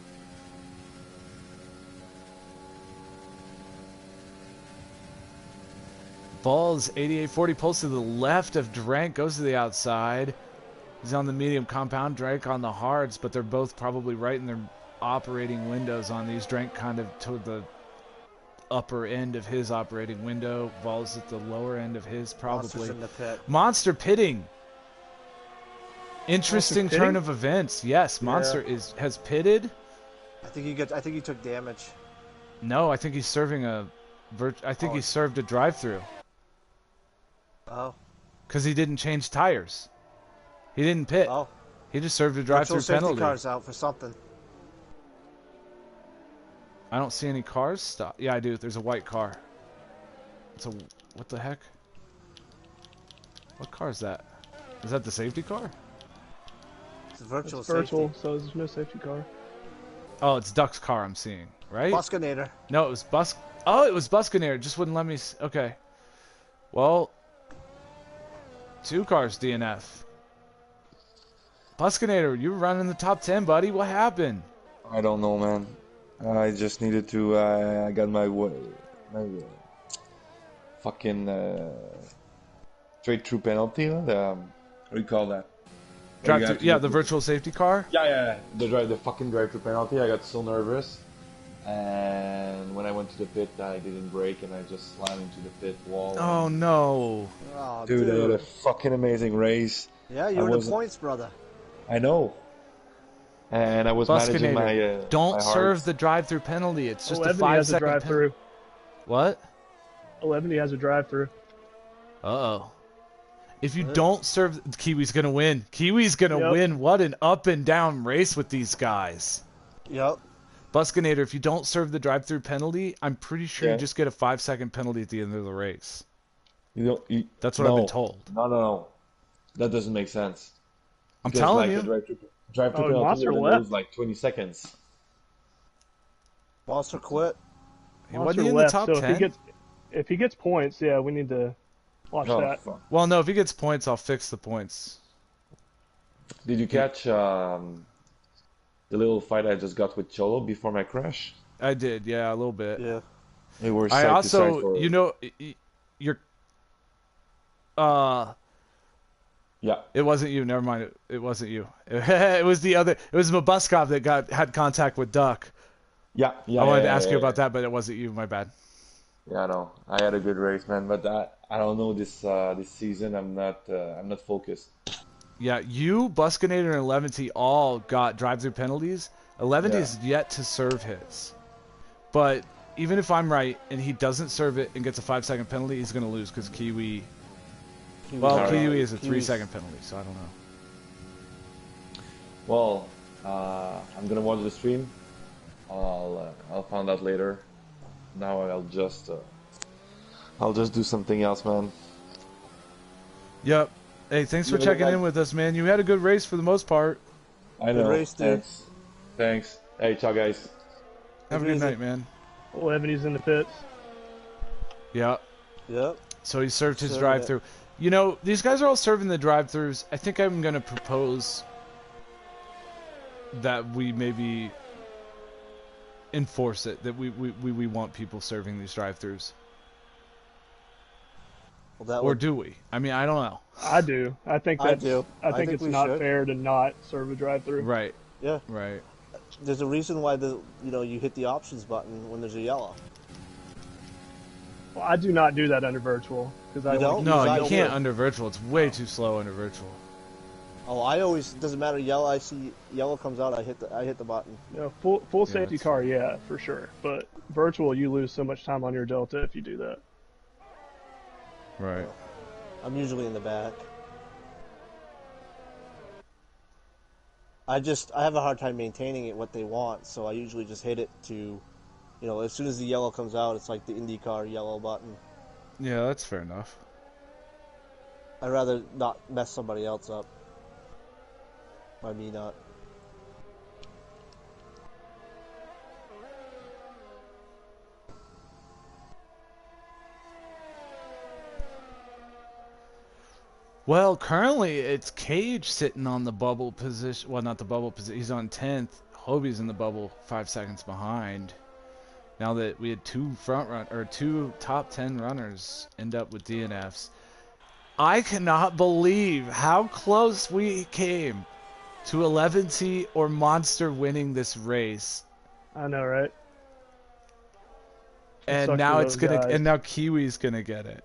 Vols 8840 pulls to the left of Drank, goes to the outside. He's on the medium compound, Drank on the hards, but they're both probably right in their operating windows on these. Drank kind of toward the upper end of his operating window. Vols at the lower end of his, probably. Monster's in the pit. Monster pitting. Interesting turn of events. Yes, Monster has pitted. I think he took damage. No, I think he's serving he served a drive-through. Oh. Because he didn't change tires. He didn't pit. Oh. He just served a drive-through penalty. Safety car's out for something. I don't see any cars stop. Yeah, I do. There's a white car. What the heck? What car is that? Is that the safety car? It's virtual it's virtual, safety. so there's no safety car. Oh, it's Duck's car I'm seeing, right? Buskynator. No, it was Oh, it was Buskynator. Just wouldn't let me. Okay. Well, 2 cars DNF. Buskynator, you were running the top 10, buddy. What happened? I don't know, man. I just needed to. I got my fucking straight through penalty. What do you call that? Yeah, the virtual safety car. Yeah. The fucking drive-through penalty. I got so nervous, and when I went to the pit, I didn't brake, and I just slammed into the pit wall. Oh no! Oh, Dude, I had a fucking amazing race. Yeah, you were the points, brother. I know. And I was managing my. Don't my serve the drive-through penalty. It's just a 5-second drive-through. What? Elleventy has a drive-through. Uh-oh. If you don't serve, Kiwi's gonna win. Kiwi's gonna win. What an up and down race with these guys. Yep. Buskynator, if you don't serve the drive-through penalty, I'm pretty sure you just get a 5-second penalty at the end of the race. That's what I've been told. No. That doesn't make sense. I'm telling you. Drive-through penalty was like 20 seconds. Monster quit. He wasn't in the top 10. If he gets points, yeah, we need to watch that. Fuck. Well, no, if he gets points, I'll fix the points. Did you catch the little fight I just got with Cholo before my crash? I did, yeah, a little bit. Yeah. They were I also, you know, you're... Yeah. It wasn't you. Never mind. It wasn't you. It was the other. It was Mabuskov that had contact with Duck. Yeah. I wanted to ask you about that, but it wasn't you. My bad. Yeah, no. I had a good race, man. But I don't know this season. I'm not focused. Yeah, you, Buskynator, and Elleventy all got drive-through penalties. Elleventy is yet to serve his. But even if I'm right and he doesn't serve it and gets a 5-second penalty, he's going to lose because Kiwi. Well, Kiwi is a 3-second penalty, so I don't know. Well, I'm gonna watch the stream. I'll find out later. Now I'll just do something else, man. Yep. Hey, thanks for checking in with us, man. You had a good race for the most part. I know. Good race, dude. Thanks. Hey, ciao, guys. Have a good night, man. Elleventy's in the pits. Yeah. Yep. So he served his drive-through. You know, these guys are all serving the drive-thrus. I think I'm going to propose that we maybe enforce it, that we want people serving these drive-thrus. Well, or do we? I mean, I don't know. I do. I think that's, I do. I think it's not fair to not serve a drive-through. Right. Yeah. Right. There's a reason why you hit the options button when there's a yellow. Well, I do not do that under virtual because I don't. No, you can't under virtual. It's way too slow under virtual. Oh, I always doesn't matter. Yellow. I see yellow comes out. I hit the button. Full safety car, yeah, for sure. But virtual, you lose so much time on your delta if you do that. Right. I'm usually in the back. I have a hard time maintaining it what they want, so I usually just hit it to, as soon as the yellow comes out, it's like the IndyCar yellow button. Yeah, that's fair enough. I'd rather not mess somebody else up. By me not. Well, currently it's Cage sitting on the bubble position. Well, not the bubble position. He's on 10th. Hobie's in the bubble 5 seconds behind. Now that we had two top 10 runners end up with DNFs. I cannot believe how close we came to Elleventy or Monster winning this race. I know, right? And now now Kiwi's gonna get it.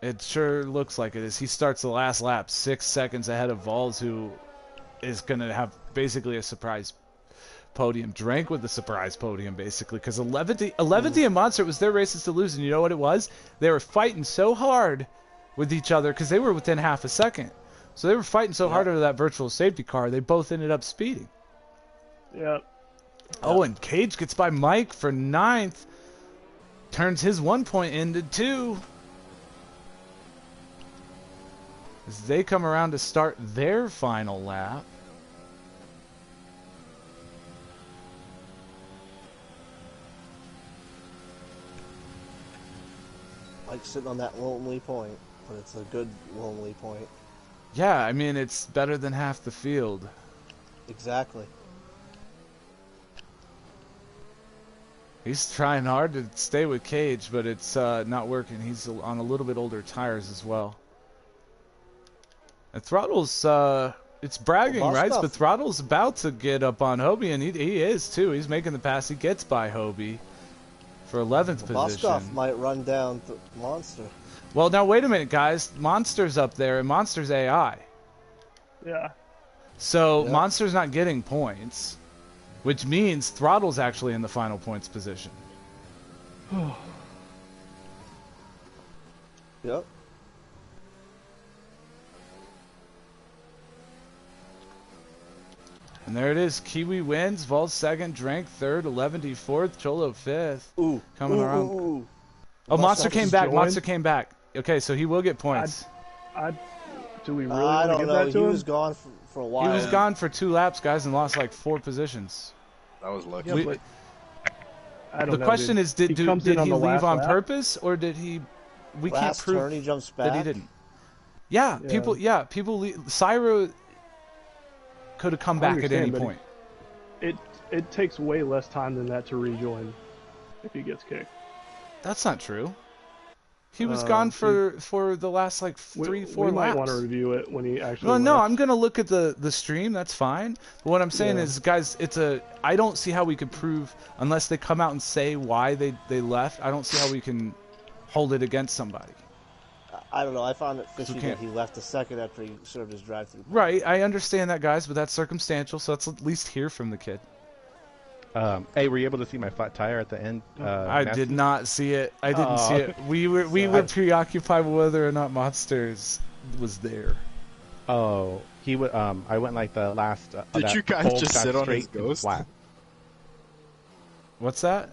It sure looks like it is. He starts the last lap 6 seconds ahead of Vols, who is going to have basically a surprise podium. Drank with the surprise podium, basically, because Elleventy and Monster, it was their races to lose, and you know what it was? They were fighting so hard with each other because they were within half a second. So they were fighting so hard over that virtual safety car, they both ended up speeding. Yep. Oh, and Cage gets by Mike for 9th. Turns his 1 point into 2. As they come around to start their final lap. like sitting on that lonely point, but it's a good lonely point. Yeah, I mean, it's better than half the field. Exactly. He's trying hard to stay with Cage, but it's not working. He's on a little bit older tires as well. And Throttle's, it's bragging rights, but Throttle's about to get up on Hobie, and he is too. He's making the pass. He gets by Hobie for 11th position. Bostoff might run down Monster. Well, now wait a minute, guys. Monster's up there, and Monster's AI. Yeah. So Monster's not getting points, which means Throttle's actually in the final points position. Yep. And there it is. Kiwi wins. Vols second. Drank third. Elleventy fourth. Cholo fifth. Coming around. Ooh. Oh, Monster came back. Monster came back. Okay, so he will get points. Do we really I want to don't give know. that to He him? was gone for a while. He was gone for 2 laps, guys, and lost like 4 positions. That was lucky. Yeah, but I don't know, The question dude. is, did he leave on purpose, or did he? We can't Last prove turn, he jumps back. that he didn't. Yeah, people. Yeah, people. Syro could have come back at any point. It takes way less time than that to rejoin if he gets kicked. That's not true. He was gone for the last like 3-4 laps. We might want to review it when he actually. Well, no, I'm gonna look at the stream. That's fine. But what I'm saying is, guys, I don't see how we could prove unless they come out and say why they left. I don't see how we can hold it against somebody. I don't know. I found it fishy that he left a second after he served his drive-through. Right, I understand that, guys, but that's circumstantial. So let's at least hear from the kid. Hey, were you able to see my flat tire at the end? I did not see it. I didn't see it. We were preoccupied with whether or not Monsters was there. Oh, he would. I went like the last. Did you guys just sit on his ghost? Flat. What's that?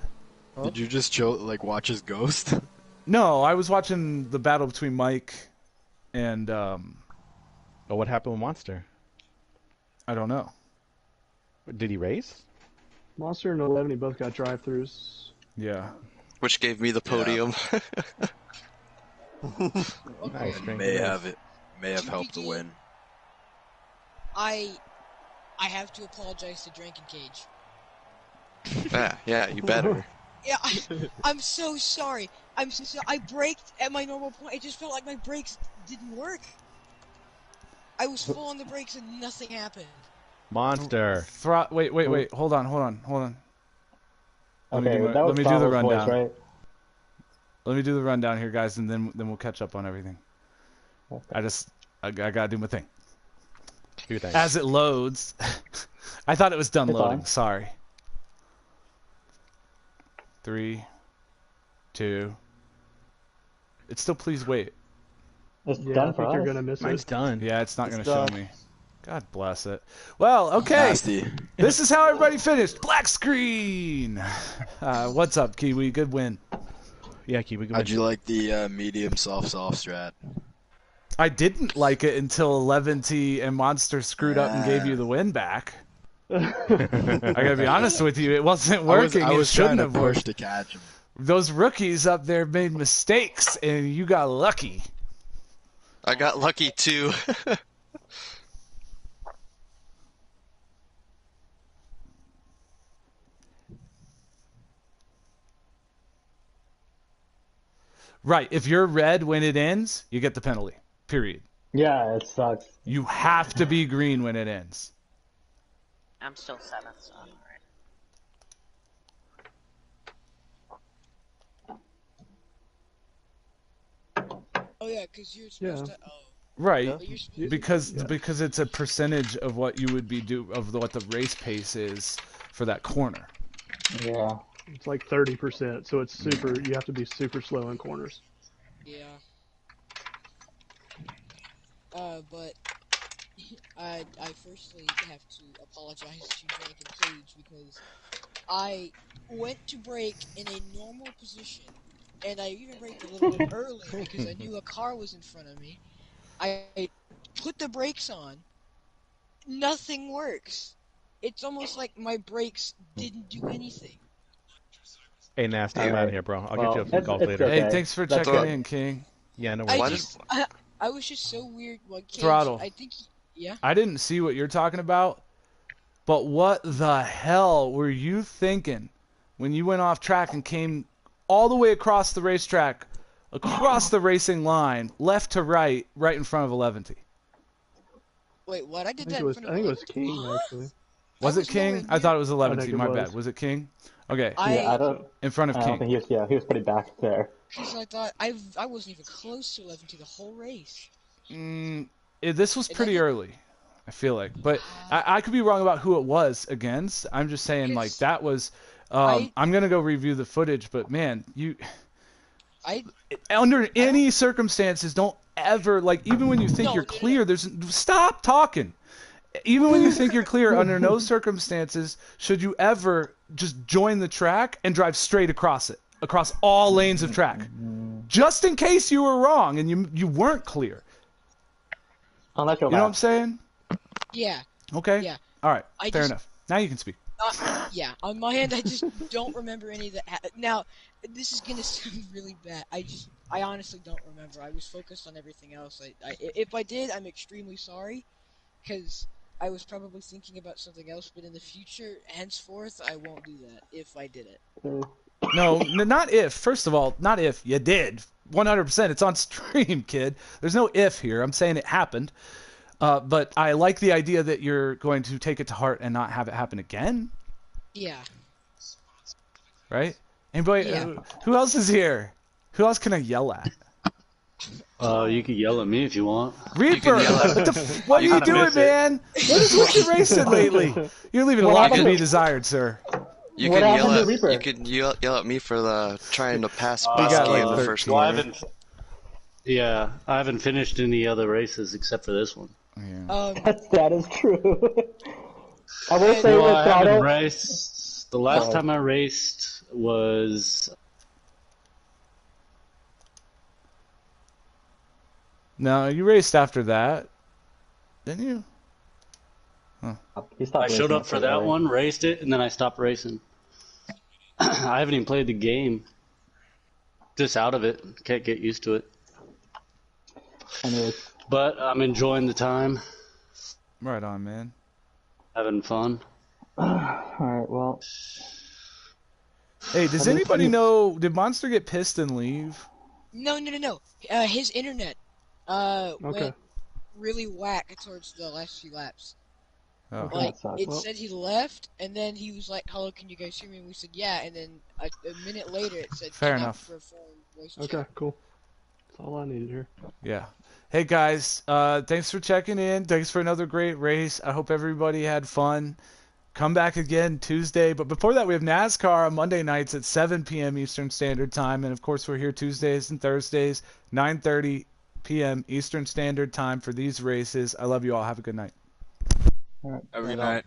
Did you just chill, like watch his ghost? No, I was watching the battle between Mike and. Oh, what happened with Monster? I don't know. Did he race? Monster and Elleventy both got drive-throughs. Yeah. Which gave me the podium. Nice, may have helped to win. I have to apologize to Drink and Cage. Yeah, you better. Yeah, I'm so sorry. I braked at my normal point. I just felt like my brakes didn't work. I was full on the brakes and nothing happened. Monster. Wait. Hold on. Let me do the rundown. Voice, right? Let me do the rundown here, guys, and then we'll catch up on everything. Okay. I gotta do my thing. As it loads, I thought it was done loading. Sorry. 3, 2. It's still please wait. It's done for us. You're gonna miss Mine's done. Yeah, it's not gonna show me. God bless it. Well, okay. This is how everybody finished. Black screen. What's up, Kiwi? Good win. Yeah, Kiwi. Good win. How'd you like the medium soft strat? I didn't like it until Elleventy and Monster screwed up and gave you the win back. I gotta be honest with you, it wasn't working. I was it shouldn't trying to have push worked. to catch him. Those rookies up there made mistakes, and you got lucky. I got lucky too. Right, if you're red when it ends, you get the penalty. Period. Yeah, it sucks. You have to be green when it ends. I'm still 7th, so I'm alright. Oh yeah, because you're supposed to. Oh. Right, Yeah. because it's a percentage of what you would be what the race pace is for that corner. Yeah. It's like 30%, so it's super. You have to be super slow in corners. Yeah. But I firstly have to apologize to Drake and Cage because I went to brake in a normal position, and I even braked a little bit early because I knew a car was in front of me. I put the brakes on. Nothing works. It's almost like my brakes didn't do anything. Hey, Nasty, I'm out of here, bro. I'll get you up some it's- golf it's later. okay. Hey, thanks for That's checking good. in, King. Yeah, no I worries. I was just so weird. Like, Cage, Throttle. I think, yeah. I didn't see what you're talking about, but what the hell were you thinking when you went off track and came all the way across the racetrack, across the racing line, left to right, right in front of Elleventy? Wait, what? I I did think that it in was. front I of think it was Elleventy? King Huh? actually. Was I it was nowhere King? I near- thought it was I think Elleventy. it My was. bad. Was it King? Okay, Yeah, I don't. in front of I don't King. think he was. Yeah, he was pretty back there. Because I thought I wasn't even close to 11 the whole race. This was And pretty then- early, I feel like. But I could be wrong about who it was against. I'm just saying, like, that was... I'm going to go review the footage, but, man, under any circumstances, don't ever... Like, even when you think you're clear, there's... Stop talking! Even when you think you're clear, under no circumstances should you ever just join the track and drive straight across it. Across all lanes of track. Just in case you were wrong and you weren't clear. Unless You know what I'm saying? Yeah. Okay. Yeah. All right. I Fair just- enough. Now you can speak. Yeah, on my end, I just don't remember any of that. Now, this is gonna sound really bad. I honestly don't remember. I was focused on everything else. If I did, I'm extremely sorry, because I was probably thinking about something else. But in the future, henceforth, I won't do that if I did it. No, not if. First of all, not if. You did. 100%. It's on stream, kid. There's no if here. I'm saying it happened. But I like the idea that you're going to take it to heart and not have it happen again. Yeah. Right? Anybody? Yeah. Who else is here? Who else can I yell at? You can yell at me if you want. Reaper! What are you doing, man? What is with your racing lately? You're leaving a lot to be desired, sir. You can yell at me for trying to pass Busky in the first corner. I haven't finished any other races except for this one. Yeah. That is true. I will say Well, with I haven't Throttle. raced. The last time I raced was. No, you raced after that, didn't you? Huh. I showed up for that one, raced it, and then I stopped racing. I haven't even played the game. Just out of it. Can't get used to it. But I'm enjoying the time. Right on, man. Having fun. Alright, well. Hey, does anybody know, did Monster get pissed and leave? No. His internet went really whack towards the last few laps. Oh. Like, it said he left, and then he was like, "Hello, can you guys hear me?" And we said, "Yeah," and then a minute later it said, Fair "Connect enough. for a phone voice Okay, chat." cool. That's all I needed here. Yeah. Hey guys, thanks for checking in. Thanks for another great race. I hope everybody had fun. Come back again Tuesday. But before that, we have NASCAR on Monday nights at 7 p.m. Eastern Standard Time. And of course, we're here Tuesdays and Thursdays, 9:30 p.m. Eastern Standard Time for these races. I love you all. Have a good night. Have a good night.